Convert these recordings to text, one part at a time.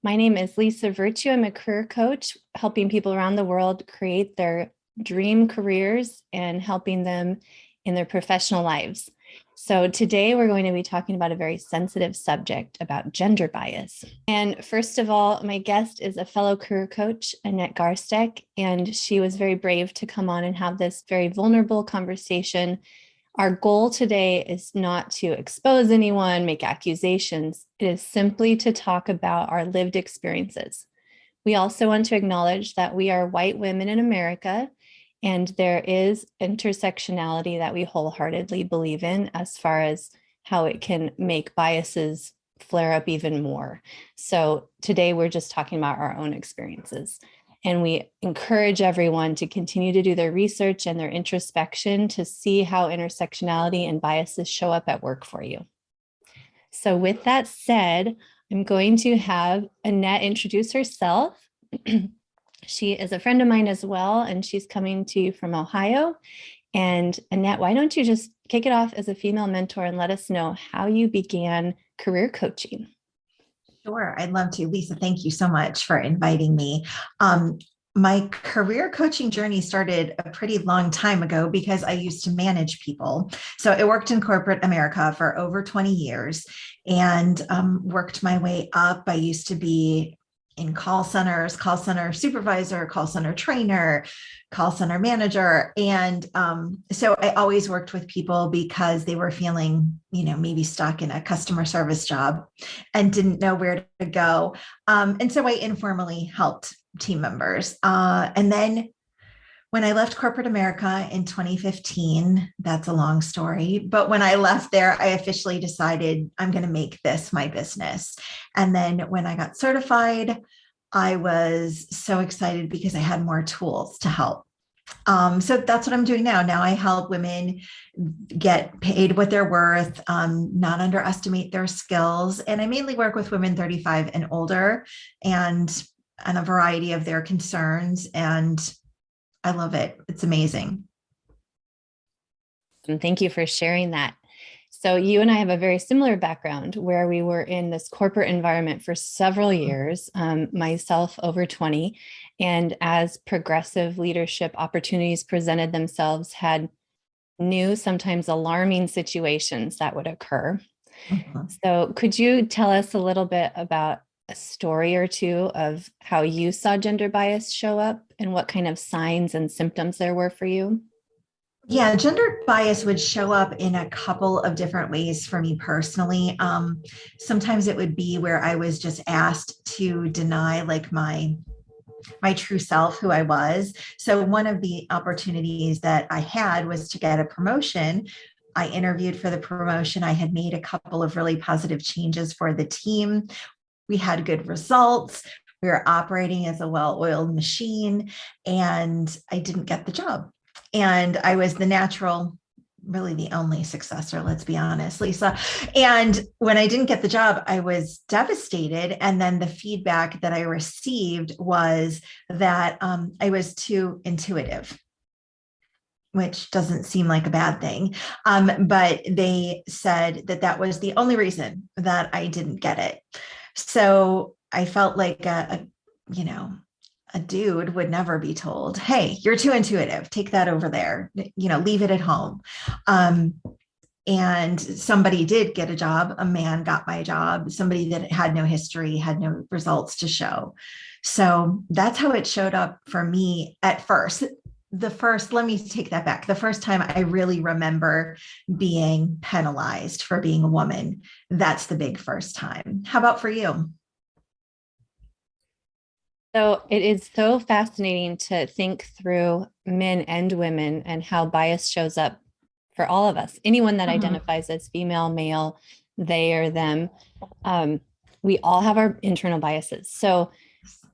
My name is Lisa Virtue. I'm a career coach, helping people around the world create their dream careers and helping them in their professional lives. So today we're going to be talking about a very sensitive subject about gender bias. And first of all, my guest is a fellow career coach, Annette Garsteck, and she was very brave to come on and have this very vulnerable conversation. Our goal today is not to expose anyone, make accusations. It is simply to talk about our lived experiences. We also want to acknowledge that we are white women in America, and there is intersectionality that we wholeheartedly believe in as far as how it can make biases flare up even more. So today we're just talking about our own experiences. And we encourage everyone to continue to do their research and their introspection to see how intersectionality and biases show up at work for you. So with that said, I'm going to have Annette introduce herself. She is a friend of mine as well, and she's coming to you from Ohio. And Annette, why don't you just kick it off as a female mentor and let us know how you began career coaching? Sure, I'd love to. Lisa, thank you so much for inviting me. My career coaching journey started a pretty long time ago because I used to manage people. So I worked in corporate America for over 20 years and worked my way up. I used to be in call centers, call center supervisor, call center trainer, call center manager. And so I always worked with people because they were feeling, maybe stuck in a customer service job and didn't know where to go. And so I informally helped team members. And then when I left corporate America in 2015, that's a long story, but when I left there, I officially decided I'm going to make this my business. And then when I got certified, I was so excited because I had more tools to help. So that's what I'm doing now. Now I help women get paid what they're worth, not underestimate their skills. And I mainly work with women 35 and older and a variety of their concerns. And I love it. It's amazing. And thank you for sharing that. So you and I have a very similar background where we were in this corporate environment for several years, myself over 20, and as progressive leadership opportunities presented themselves, had new, sometimes alarming situations that would occur. So could you tell us a little bit about a story or two of how you saw gender bias show up and what kind of signs and symptoms there were for you? Yeah, gender bias would show up in a couple of different ways for me personally. Sometimes it would be where I was just asked to deny like my true self, who I was. So one of the opportunities that I had was to get a promotion. I interviewed for the promotion. I had made a couple of really positive changes for the team. We had good results. We were operating as a well-oiled machine, and I didn't get the job. And I was the natural, really the only successor, let's be honest, Lisa. And when I didn't get the job, I was devastated. And then the feedback that I received was that I was too intuitive, which doesn't seem like a bad thing. But they said that that was the only reason that I didn't get it. So I felt like a dude would never be told, hey, you're too intuitive, take that over there, leave it at home. And somebody did get a job. A man got my job, somebody that had no history, had no results to show. So that's how it showed up for me at first. Let me take that back. The first time I really remember being penalized for being a woman, that's the big first time. How about for you? So it is so fascinating to think through men and women and how bias shows up for all of us. Anyone that identifies as female, male, they or them, we all have our internal biases. So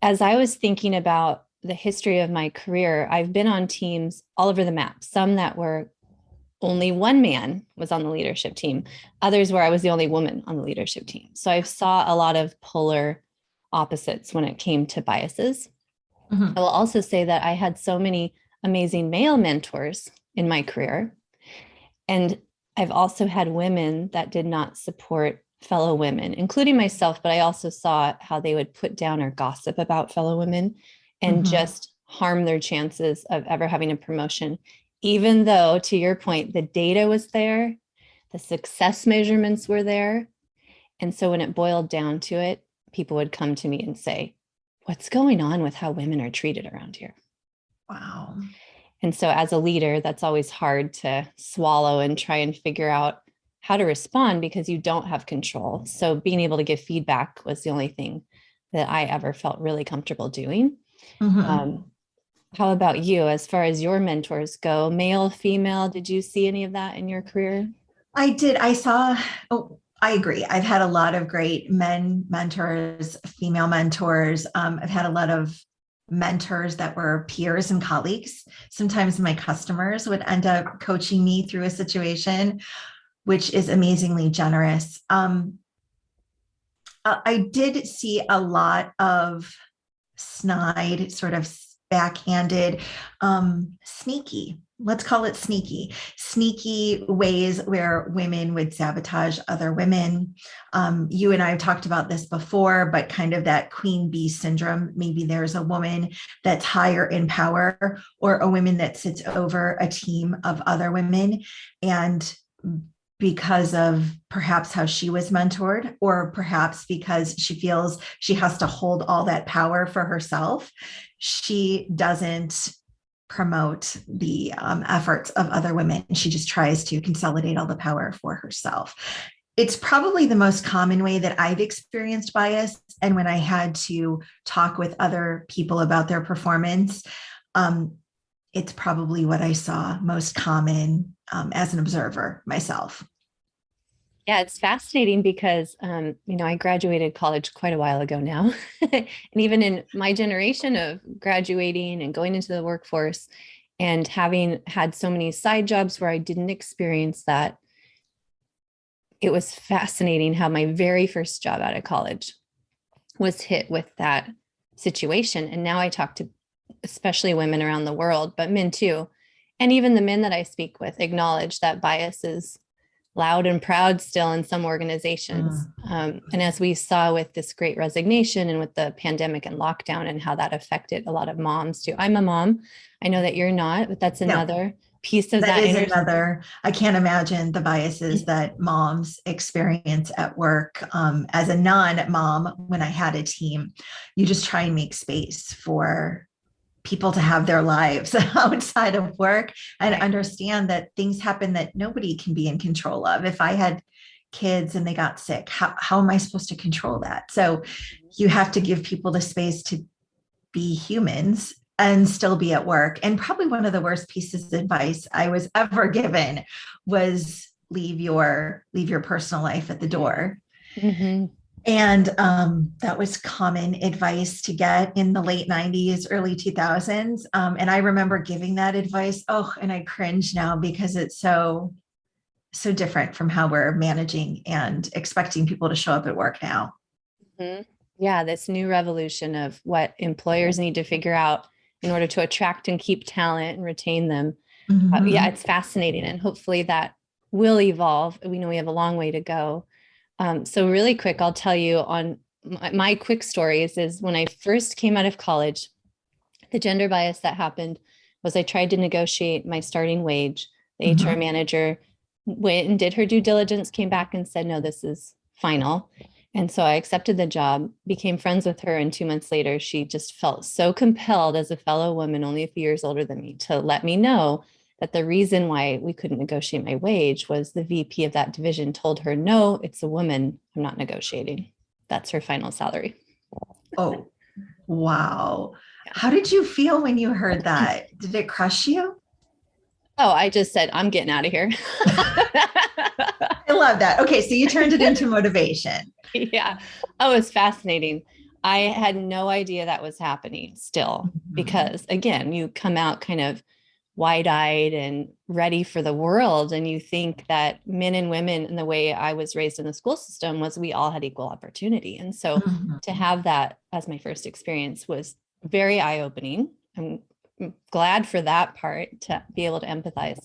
as I was thinking about the history of my career, I've been on teams all over the map, some that were only one man was on the leadership team, others where I was the only woman on the leadership team. So I saw a lot of polar opposites when it came to biases. I will also say that I had so many amazing male mentors in my career. And I've also had women that did not support fellow women, including myself, but I also saw how they would put down or gossip about fellow women and just harm their chances of ever having a promotion, even though, to your point, the data was there, the success measurements were there. And so when it boiled down to it, people would come to me and say, what's going on with how women are treated around here? Wow. And so as a leader, that's always hard to swallow and try and figure out how to respond because you don't have control. So being able to give feedback was the only thing that I ever felt really comfortable doing. How about you, as far as your mentors go, male, female? Did you see any of that in your career? I did. I agree. I've had a lot of great men mentors, female mentors. I've had a lot of mentors that were peers and colleagues. Sometimes my customers would end up coaching me through a situation, which is amazingly generous. I did see a lot of snide, sort of backhanded, sneaky, let's call it sneaky ways where women would sabotage other women. You and I have talked about this before, but kind of that queen bee syndrome. Maybe there's a woman that's higher in power or a woman that sits over a team of other women. And because of perhaps how she was mentored, or perhaps because she feels she has to hold all that power for herself, she doesn't promote the efforts of other women. She just tries to consolidate all the power for herself. It's probably the most common way that I've experienced bias. And when I had to talk with other people about their performance, it's probably what I saw most common as an observer myself. Yeah, it's fascinating because, I graduated college quite a while ago now. And even in my generation of graduating and going into the workforce and having had so many side jobs where I didn't experience that, it was fascinating how my very first job out of college was hit with that situation. And now I talk to especially women around the world, but men too. And even the men that I speak with acknowledge that bias is loud and proud still in some organizations. And as we saw with this great resignation and with the pandemic and lockdown and how that affected a lot of moms too. I'm a mom. I know that you're not, but that's another piece of that. Is another, I can't imagine the biases that moms experience at work. As a non-mom, when I had a team, you just try and make space for people to have their lives outside of work and understand that things happen that nobody can be in control of. If I had kids and they got sick, how am I supposed to control that? So you have to give people the space to be humans and still be at work. And probably one of the worst pieces of advice I was ever given was leave your personal life at the door. And that was common advice to get in the late 90s, early 2000s. And I remember giving that advice. Oh, and I cringe now because it's so different from how we're managing and expecting people to show up at work now. Yeah, this new revolution of what employers need to figure out in order to attract and keep talent and retain them. Yeah, it's fascinating. And hopefully that will evolve. We know we have a long way to go. So really quick, I'll tell you on my quick stories is when I first came out of college, the gender bias that happened was I tried to negotiate my starting wage. The HR manager went and did her due diligence, came back and said, no, this is final. And so I accepted the job, became friends with her. And 2 months later, she just felt so compelled as a fellow woman, only a few years older than me, to let me know that the reason why we couldn't negotiate my wage was the VP of that division told her, no, it's a woman. I'm not negotiating. That's her final salary. Oh, wow. Yeah. How did you feel when you heard that? Did it crush you? Oh, I just said, I'm getting out of here. I love that. Okay. So you turned it into motivation. Yeah. Oh, it's fascinating. I had no idea that was happening still, because again, you come out kind of wide-eyed and ready for the world. And you think that men and women, in the way I was raised in the school system, was we all had equal opportunity. And so to have that as my first experience was very eye-opening. I'm glad for that part, to be able to empathize.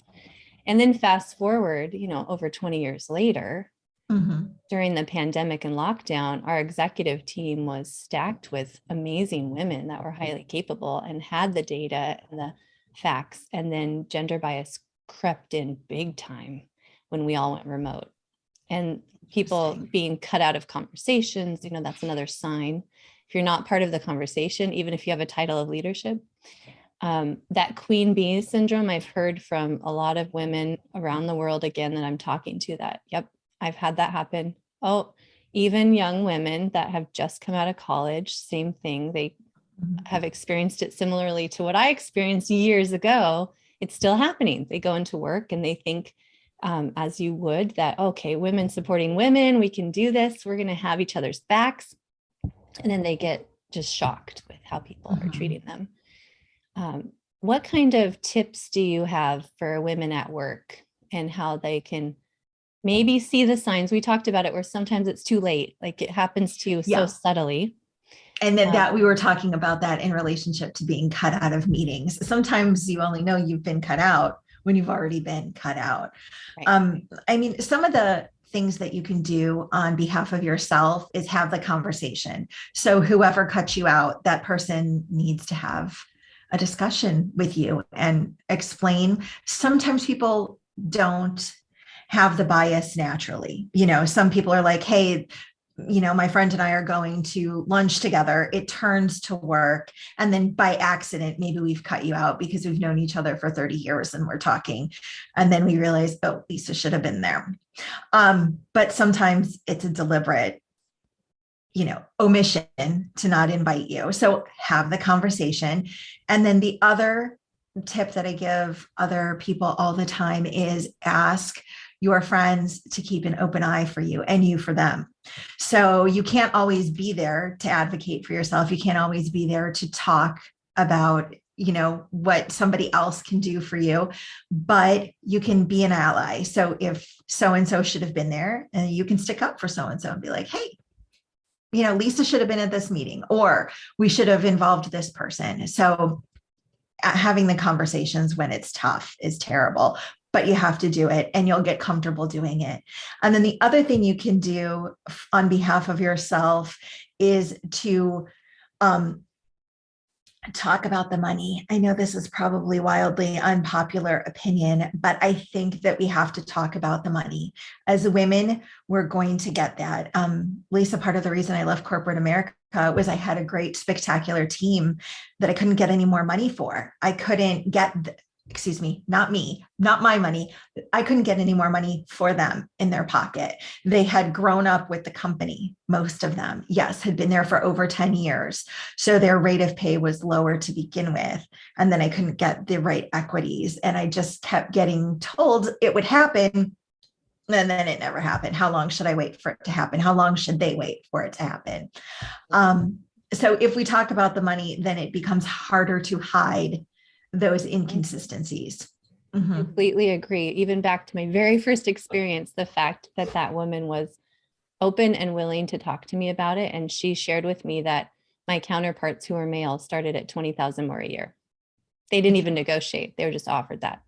And then fast forward, over 20 years later, Mhm. During the pandemic and lockdown, our executive team was stacked with amazing women that were highly capable and had the data and the facts. And then gender bias crept in big time when we all went remote. And people Interesting. being cut out of conversations, that's another sign. If you're not part of the conversation, even if you have a title of leadership, that queen bee syndrome, I've heard from a lot of women around the world, again, that I'm talking to, that, yep, I've had that happen. Oh, even young women that have just come out of college, same thing. They Mhm. have experienced it similarly to what I experienced years ago. It's still happening. They go into work and they think, as you would, that, okay, women supporting women, we can do this. We're going to have each other's backs. And then they get just shocked with how people are Mhm. treating them. What kind of tips do you have for women at work and how they can maybe see the signs? We talked about it where sometimes it's too late, like it happens to you so Yeah. subtly. And that, Um, that we were talking about that in relationship to being cut out of meetings. Sometimes you only know you've been cut out when you've already been cut out. right. I mean, some of the things that you can do on behalf of yourself is have the conversation. So whoever cuts you out, that person needs to have a discussion with you and explain. Sometimes people don't have the bias naturally. Some people are like, hey, my friend and I are going to lunch together. It turns to work. And then by accident, maybe we've cut you out because we've known each other for 30 years and we're talking. And then we realize, oh, Lisa should have been there. But sometimes it's a deliberate, omission to not invite you. So have the conversation. And then the other tip that I give other people all the time is ask your friends to keep an open eye for you and you for them. So you can't always be there to advocate for yourself. You can't always be there to talk about, what somebody else can do for you, but you can be an ally. So if so-and-so should have been there, and you can stick up for so-and-so and be like, hey, Lisa should have been at this meeting, or we should have involved this person. So having the conversations when it's tough is terrible, but you have to do it and you'll get comfortable doing it. And then the other thing you can do on behalf of yourself is to talk about the money. I know this is probably wildly unpopular opinion, but I think that we have to talk about the money. As women, we're going to get that. Lisa, part of the reason I left corporate America was I had a great, spectacular team that I couldn't get any more money for. I couldn't get, excuse me, not me, not my money. I couldn't get any more money for them in their pocket. They had grown up with the company, most of them, yes, had been there for over 10 years. So their rate of pay was lower to begin with. And then I couldn't get the right equities. And I just kept getting told it would happen. And then it never happened. How long should I wait for it to happen? How long should they wait for it to happen? So if we talk about the money, then it becomes harder to hide those inconsistencies. Mhm. Completely agree. Even back to my very first experience, the fact that that woman was open and willing to talk to me about it. And she shared with me that my counterparts who were male started at 20,000 more a year. They didn't even negotiate. They were just offered that.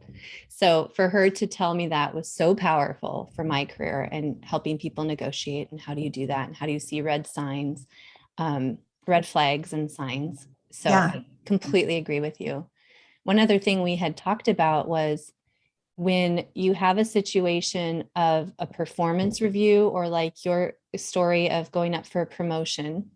So for her to tell me that was so powerful for my career and helping people negotiate. And how do you do that? And how do you see red signs, red flags and signs? So Yeah. I completely agree with you. One other thing we had talked about was when you have a situation of a performance review or like your story of going up for a promotion,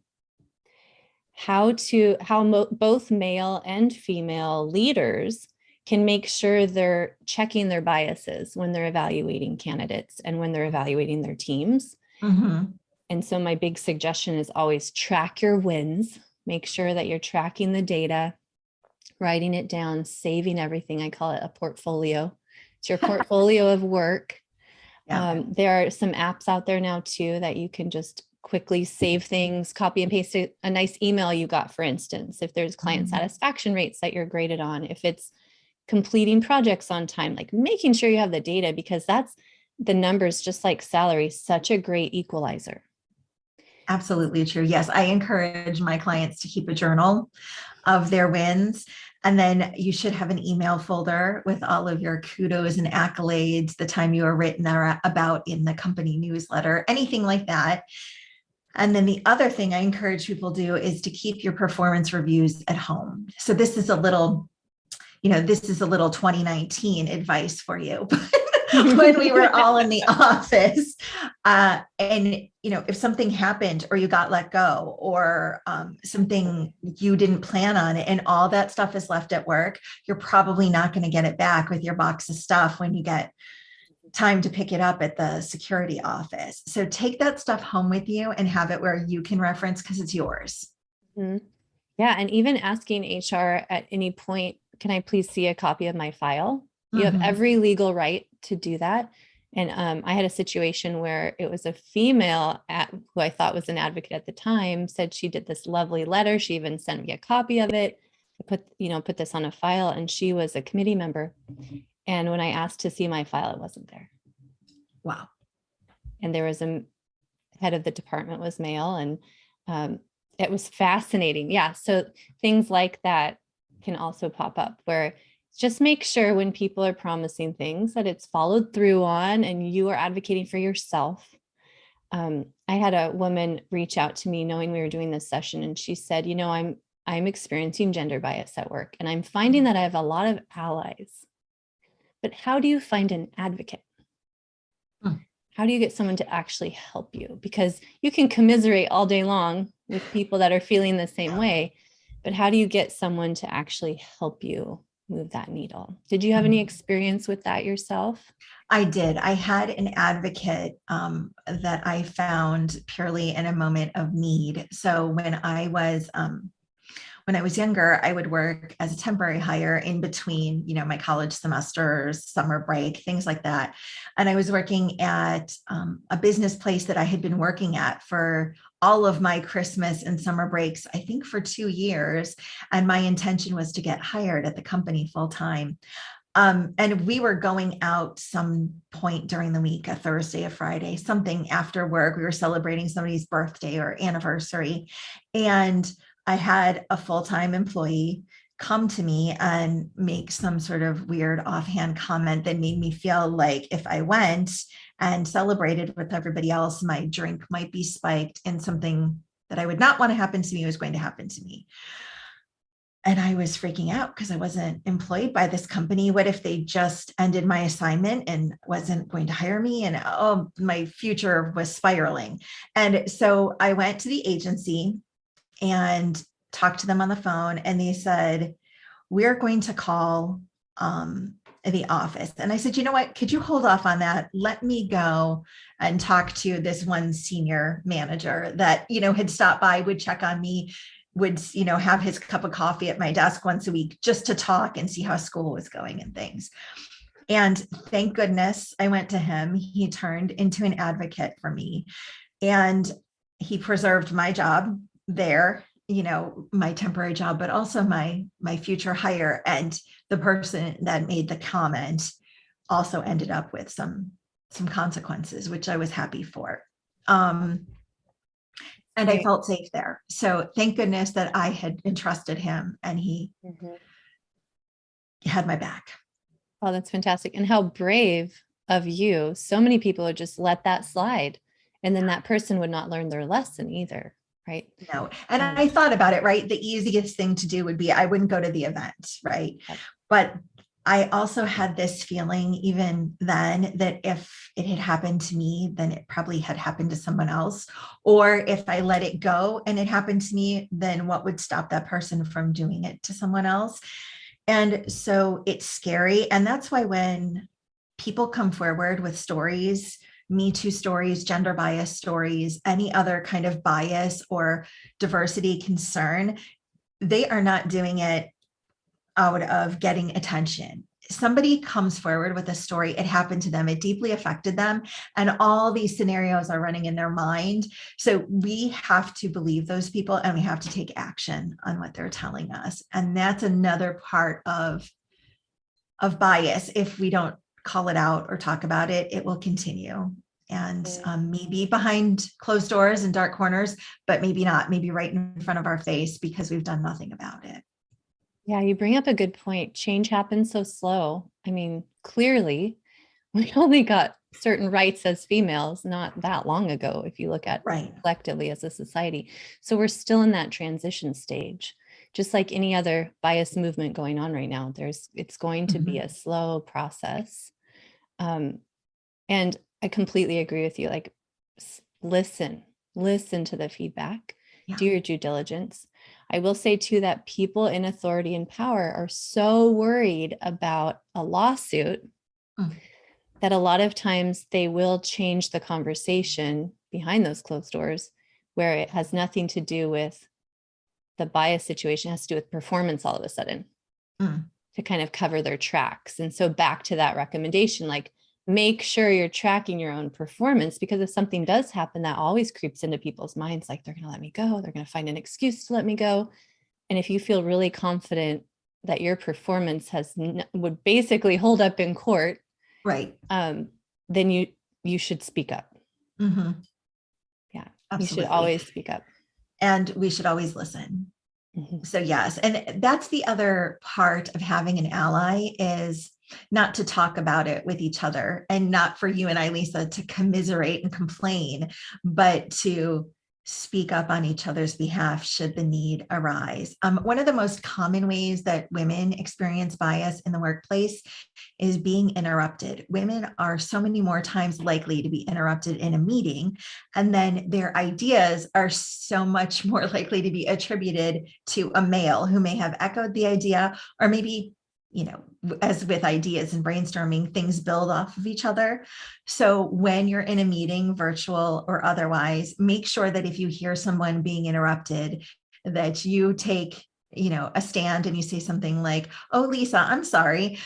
both male and female leaders can make sure they're checking their biases when they're evaluating candidates and when they're evaluating their teams. Mhm. And so my big suggestion is always track your wins, make sure that you're tracking the data, writing it down, saving everything. I call it a portfolio. It's your portfolio of work. Yeah. There are some apps out there now too that you can just quickly save things, copy and paste a nice email you got, for instance, if there's client Mhm. satisfaction rates that you're graded on, if it's completing projects on time, like making sure you have the data, because that's the numbers, just like salary, such a great equalizer. Absolutely true. Yes, I encourage my clients to keep a journal of their wins. And then you should have an email folder with all of your kudos and accolades, the time you were written about in the company newsletter, anything like that. And then the other thing I encourage people to do is to keep your performance reviews at home. So this is a little, this is a little 2019 advice for you. When we were all in the office, and if something happened or you got let go or something you didn't plan on it and all that stuff is left at work, you're probably not going to get it back with your box of stuff when you get time to pick it up at the security office. So take that stuff home with you and have it where you can reference because it's yours. Mhm. Yeah. And even asking HR at any point, can I please see a copy of my file? You have every legal right to do that. And I had a situation where it was a female who I thought was an advocate at the time, said she did this lovely letter. She even sent me a copy of it. I put this on a file, and she was a committee member. And when I asked to see my file, it wasn't there. Wow. And there was a head of the department was male, and it was fascinating. Yeah. So things like that can also pop up, where just make sure when people are promising things that it's followed through on and you are advocating for yourself. I had a woman reach out to me knowing we were doing this session, and she said, I'm experiencing gender bias at work, and I'm finding that I have a lot of allies. But how do you find an advocate? How do you get someone to actually help you? Because you can commiserate all day long with people that are feeling the same way, but how do you get someone to actually help you move that needle? Did you have any experience with that yourself? I did. I had an advocate that I found purely in a moment of need. So when I was younger, I would work as a temporary hire in between, my college semesters, summer break, things like that. And I was working at a business place that I had been working at for all of my Christmas and summer breaks, I think for 2 years. And my intention was to get hired at the company full time. And we were going out some point during the week, a Thursday, a Friday, something after work. We were celebrating somebody's birthday or anniversary. And I had a full-time employee come to me and make some sort of weird offhand comment that made me feel like if I went and celebrated with everybody else, my drink might be spiked and something that I would not want to happen to me was going to happen to me. And I was freaking out because I wasn't employed by this company. What if they just ended my assignment and wasn't going to hire me? And my future was spiraling. And so I went to the agency and talked to them on the phone, and they said, we're going to call the office. And I said, you know what, could you hold off on that? Let me go and talk to this one senior manager that, had stopped by, would check on me, would, have his cup of coffee at my desk once a week just to talk and see how school was going and things. And thank goodness I went to him. He turned into an advocate for me, and he preserved my job there, my temporary job, but also my future hire. And the person that made the comment also ended up with some consequences, which I was happy for. And I felt safe there. So thank goodness that I had entrusted him, and he had my back. Oh, that's fantastic. And how brave of you. So many people would just let that slide, and then that person would not learn their lesson either. Right. No. And I thought about it, right? The easiest thing to do would be I wouldn't go to the event. Right. Yep. But I also had this feeling even then that if it had happened to me, then it probably had happened to someone else. Or if I let it go and it happened to me, then what would stop that person from doing it to someone else? And so it's scary. And that's why when people come forward with stories, Me Too stories, gender bias stories, any other kind of bias or diversity concern, they are not doing it out of getting attention. Somebody comes forward with a story, it happened to them, it deeply affected them, and all these scenarios are running in their mind. So we have to believe those people, and we have to take action on what they're telling us. And that's another part of bias. If we don't call it out or talk about it, it will continue. and Yeah. maybe behind closed doors and dark corners, but maybe not, maybe right in front of our face because we've done nothing about it. Yeah, you bring up a good point. Change happens so slow. I mean, clearly, we only got certain rights as females not that long ago, if you look at Right. collectively as a society. So we're still in that transition stage. Just like any other bias movement going on right now, it's going to be a slow process. And I completely agree with you. Like, listen to the feedback, Yeah. do your due diligence. I will say too that people in authority and power are so worried about a lawsuit that a lot of times they will change the conversation behind those closed doors, where it has nothing to do with the bias situation, it has to do with performance all of a sudden to kind of cover their tracks. And so back to that recommendation, like, make sure you're tracking your own performance, because if something does happen, that always creeps into people's minds, like, they're going to let me go, they're going to find an excuse to let me go. And if you feel really confident that your performance would basically hold up in court, right, then you should speak up. Yeah, absolutely. you should always speak up, and we should always listen. So yes, and that's the other part of having an ally, is not to talk about it with each other, and not for you and I, Lisa, to commiserate and complain, but to speak up on each other's behalf should the need arise. One of the most common ways that women experience bias in the workplace is being interrupted. Women are so many more times likely to be interrupted in a meeting, and then their ideas are so much more likely to be attributed to a male who may have echoed the idea, or maybe, as with ideas and brainstorming, things build off of each other. So when you're in a meeting, virtual or otherwise, make sure that if you hear someone being interrupted, that you take, a stand and you say something like, "Oh, Lisa, I'm sorry.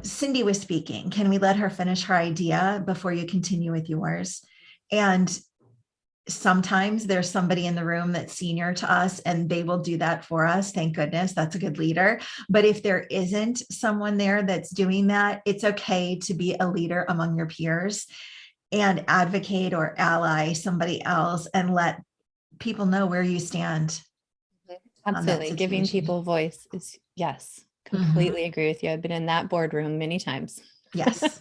Cindy was speaking. Can we let her finish her idea before you continue with yours?" And sometimes there's somebody in the room that's senior to us and they will do that for us. Thank goodness, that's a good leader. But if there isn't someone there that's doing that, it's okay to be a leader among your peers and advocate or ally somebody else and let people know where you stand. Absolutely. Giving people voice is, yes, completely agree with you. I've been in that boardroom many times. Yes.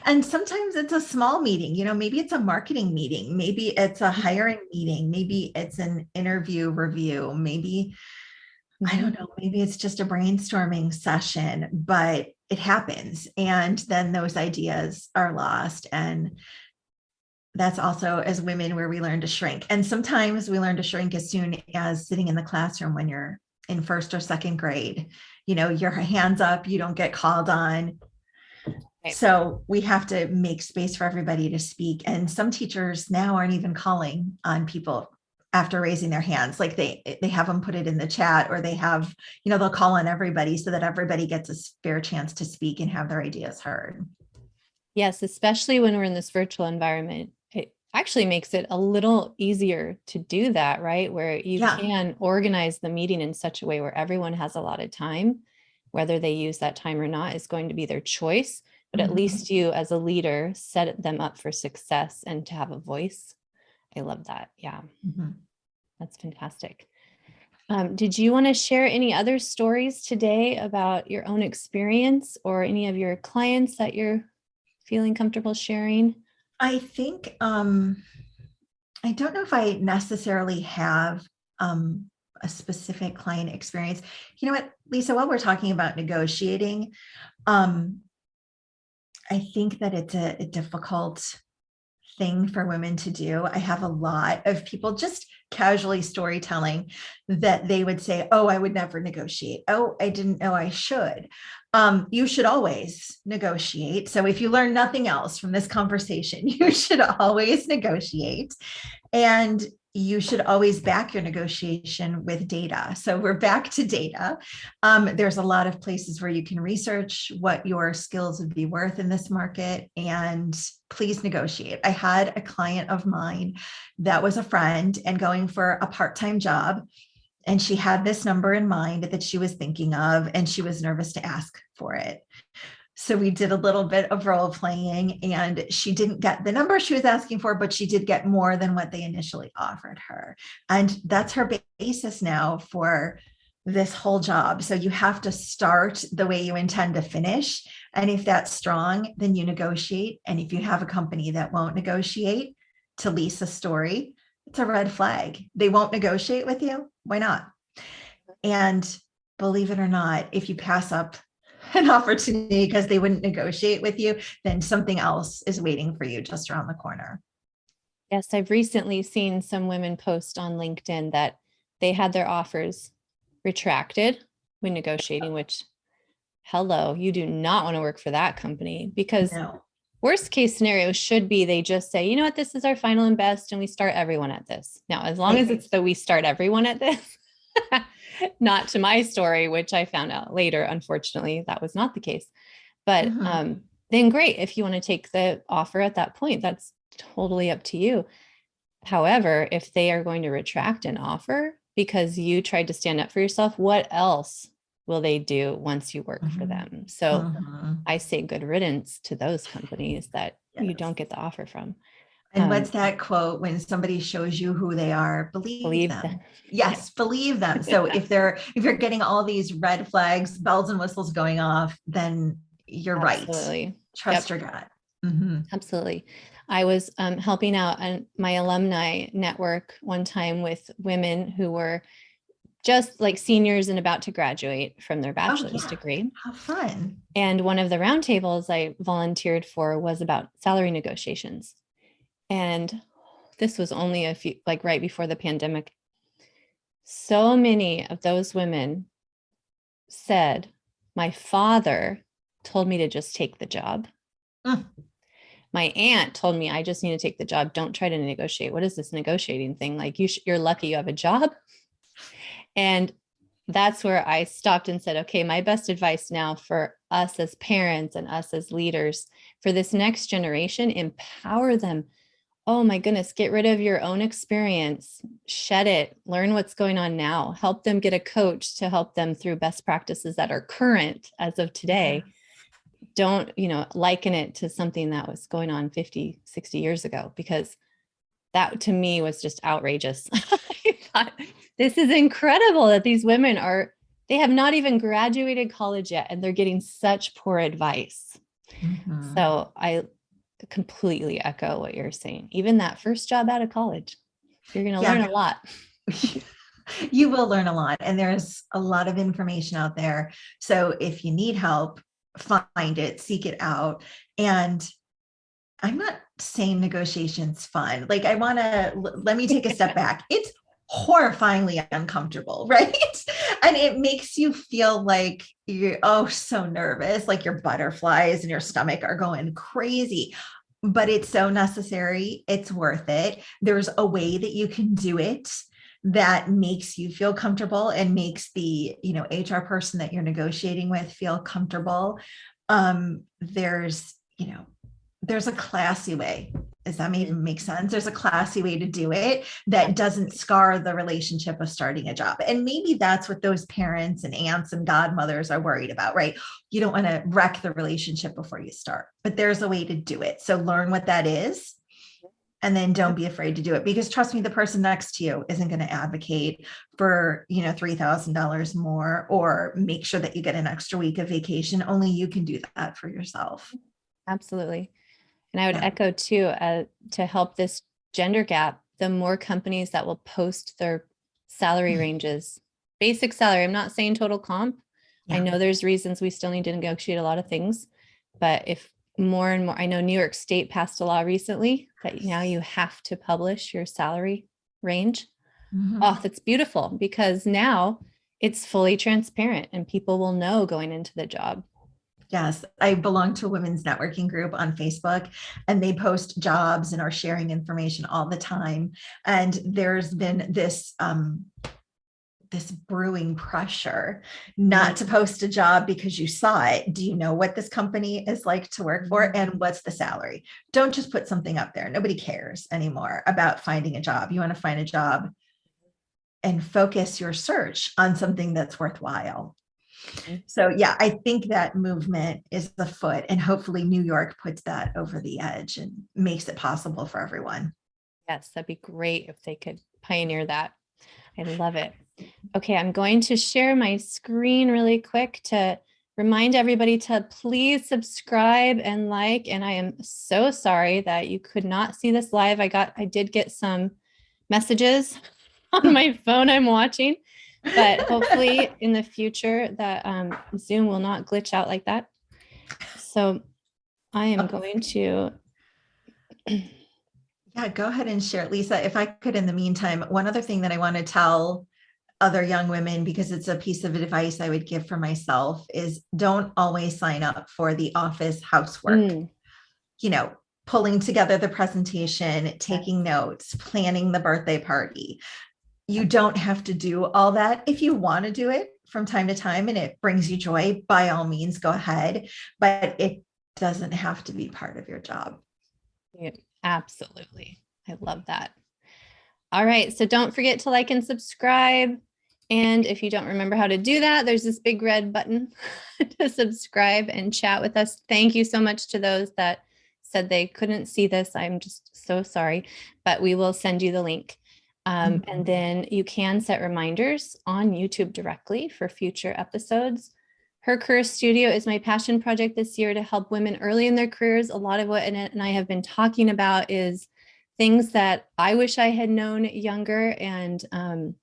And sometimes it's a small meeting, maybe it's a marketing meeting, maybe it's a hiring meeting, maybe it's an interview review, maybe, I don't know, maybe it's just a brainstorming session, but it happens. And then those ideas are lost. And that's also, as women, where we learn to shrink. And sometimes we learn to shrink as soon as sitting in the classroom when you're in first or second grade. Your hands up, you don't get called on. So we have to make space for everybody to speak. And some teachers now aren't even calling on people after raising their hands. Like they have them put it in the chat, or they have, they'll call on everybody so that everybody gets a fair chance to speak and have their ideas heard. Yes, especially when we're in this virtual environment, it actually makes it a little easier to do that, right? Where you can organize the meeting in such a way where everyone has a lot of time. Whether they use that time or not is going to be their choice. But at least you, as a leader, set them up for success and to have a voice. I love that. Yeah, that's fantastic. Did you want to share any other stories today about your own experience or any of your clients that you're feeling comfortable sharing? I think, I don't know if I necessarily have a specific client experience. You know what, Lisa, while we're talking about negotiating, I think that it's a difficult thing for women to do. I have a lot of people just casually storytelling that they would say, "Oh, I would never negotiate. Oh, I didn't know I should." You should always negotiate. So if you learn nothing else from this conversation, you should always negotiate. And you should always back your negotiation with data. So we're back to data. There's a lot of places where you can research what your skills would be worth in this market, and please negotiate. I had a client of mine that was a friend and going for a part-time job, and she had this number in mind that she was thinking of, and she was nervous to ask for it. So we did a little bit of role playing, and she didn't get the number she was asking for, but she did get more than what they initially offered her. And that's her basis now for this whole job. So you have to start the way you intend to finish. And if that's strong, then you negotiate. And if you have a company that won't negotiate, to Lisa's story, it's a red flag. They won't negotiate with you. Why not? And believe it or not, if you pass up an opportunity because they wouldn't negotiate with you, then something else is waiting for you just around the corner. Yes, I've recently seen some women post on LinkedIn that they had their offers retracted when negotiating, which, hello, you do not want to work for that company, because No. worst case scenario should be they just say, you know what, this is our final and best, and we start everyone at this. Now, as long as it's that we start everyone at this, not to my story, which I found out later, unfortunately, that was not the case. But then great, if you want to take the offer at that point, that's totally up to you. However, if they are going to retract an offer because you tried to stand up for yourself, what else will they do once you work for them? So I say good riddance to those companies that you don't get the offer from. And what's that quote? When somebody shows you who they are, believe them. Yes, believe them. So if you're getting all these red flags, bells and whistles going off, then you're right. Trust your gut. Absolutely. I was helping out my alumni network one time with women who were just like seniors and about to graduate from their bachelor's degree. How fun. And one of the roundtables I volunteered for was about salary negotiations. And this was only a few, like right before the pandemic. So many of those women said, my father told me to just take the job. My aunt told me, I just need to take the job. Don't try to negotiate. What is this negotiating thing? Like you're lucky you have a job. And that's where I stopped and said, okay, my best advice now for us as parents and us as leaders for this next generation, empower them. Oh my goodness, get rid of your own experience, shed it, learn what's going on now, help them get a coach to help them through best practices that are current as of today. Don't, liken it to something that was going on 50, 60 years ago, because that to me was just outrageous. I thought, this is incredible that these women they have not even graduated college yet, and they're getting such poor advice. So I completely echo what you're saying. Even that first job out of college, you're going to learn a lot. You will learn a lot, and there's a lot of information out there. So if you need help, find it, seek it out. And I'm not saying negotiation's fun. Like let me take a step back. It's horrifyingly uncomfortable, right? And it makes you feel like you're so nervous, like your butterflies in your stomach are going crazy, but it's so necessary. It's worth it. There's a way that you can do it that makes you feel comfortable and makes the, HR person that you're negotiating with feel comfortable. There's a classy way. Does that even make sense? There's a classy way to do it that doesn't scar the relationship of starting a job. And maybe that's what those parents and aunts and godmothers are worried about, right? You don't want to wreck the relationship before you start, but there's a way to do it. So learn what that is. And then don't be afraid to do it, because trust me, the person next to you isn't going to advocate for, $3,000 more or make sure that you get an extra week of vacation. Only you can do that for yourself. Absolutely. And I would echo too, to help this gender gap, the more companies that will post their salary ranges, basic salary. I'm not saying total comp. I know there's reasons we still need to negotiate a lot of things, but if more and more, I know New York State passed a law recently that now you have to publish your salary range. Oh, that's beautiful, because now it's fully transparent and people will know going into the job. Yes, I belong to a women's networking group on Facebook, and they post jobs and are sharing information all the time. And there's been this brewing pressure not to post a job because you saw it. Do you know what this company is like to work for, and what's the salary? Don't just put something up there. Nobody cares anymore about finding a job. You want to find a job and focus your search on something that's worthwhile. So yeah, I think that movement is the foot, and hopefully New York puts that over the edge and makes it possible for everyone. Yes, that'd be great if they could pioneer that. I love it. Okay, I'm going to share my screen really quick to remind everybody to please subscribe and like. And I am so sorry that you could not see this live. I did get some messages on my phone I'm watching, but hopefully in the future that Zoom will not glitch out like that. So I am going to. Yeah, go ahead and share it, Lisa. If I could, in the meantime, one other thing that I want to tell other young women, because it's a piece of advice I would give for myself, is don't always sign up for the office housework. You know, pulling together the presentation, taking notes, planning the birthday party. You don't have to do all that. If you want to do it from time to time and it brings you joy, by all means, go ahead. But it doesn't have to be part of your job. Yeah, absolutely. I love that. All right. So don't forget to like and subscribe. And if you don't remember how to do that, there's this big red button to subscribe and chat with us. Thank you so much to those that said they couldn't see this. I'm just so sorry, but we will send you the link. And then you can set reminders on YouTube directly for future episodes. Her Career Studio is my passion project this year to help women early in their careers. A lot of what Annette and I have been talking about is things that I wish I had known younger. And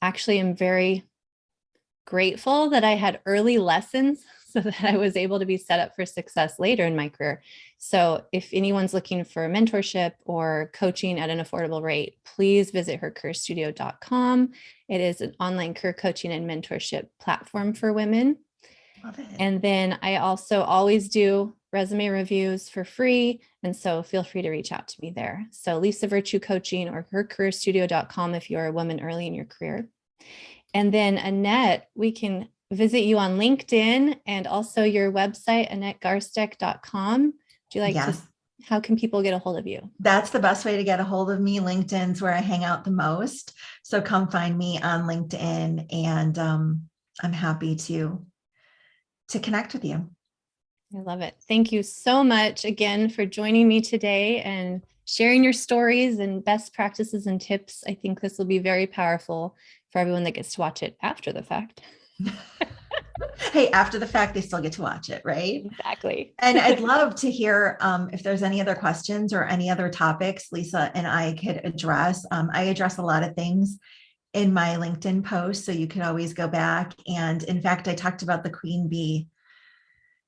actually, I'm very grateful that I had early lessons so that I was able to be set up for success later in my career. So if anyone's looking for mentorship or coaching at an affordable rate, please visit hercareerstudio.com. It is an online career coaching and mentorship platform for women. Love it. And then I also always do resume reviews for free. And so feel free to reach out to me there. So Lisa Virtue Coaching or hercareerstudio.com if you're a woman early in your career. And then Annette, we can visit you on LinkedIn and also your website, AnnetteGarsteck.com. Would you like to, how can people get a hold of you? That's the best way to get a hold of me. LinkedIn's where I hang out the most. So come find me on LinkedIn, and I'm happy to connect with you. I love it. Thank you so much again for joining me today and sharing your stories and best practices and tips. I think this will be very powerful for everyone that gets to watch it after the fact. Hey, after the fact, they still get to watch it, right? Exactly. And I'd love to hear if there's any other questions or any other topics Lisa and I could address. I address a lot of things in my LinkedIn post, so you can always go back. And in fact, I talked about the queen bee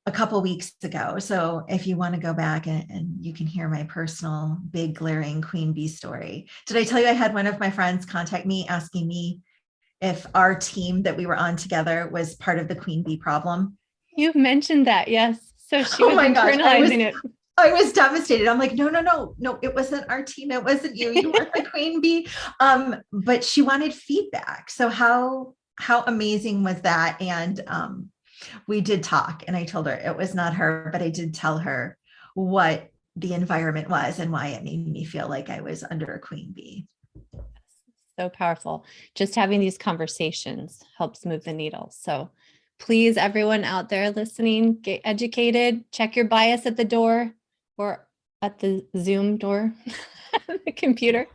a couple weeks ago. So if you want to go back and you can hear my personal big glaring queen bee story. Did I tell you I had one of my friends contact me asking me if our team that we were on together was part of the queen bee problem? You've mentioned that, yes. So she was internalizing it. I was devastated. I'm like, no, it wasn't our team. It wasn't you. You weren't the queen bee. But she wanted feedback. So how amazing was that? And we did talk, and I told her it was not her, but I did tell her what the environment was and why it made me feel like I was under a queen bee. So powerful. Just having these conversations helps move the needle. So please, everyone out there listening, get educated, check your bias at the door or at the Zoom door, the computer,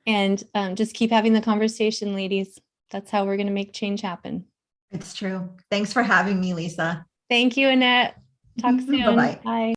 and just keep having the conversation, ladies. That's how we're going to make change happen. It's true. Thanks for having me, Lisa. Thank you, Annette. Talk soon. Bye-bye. Bye.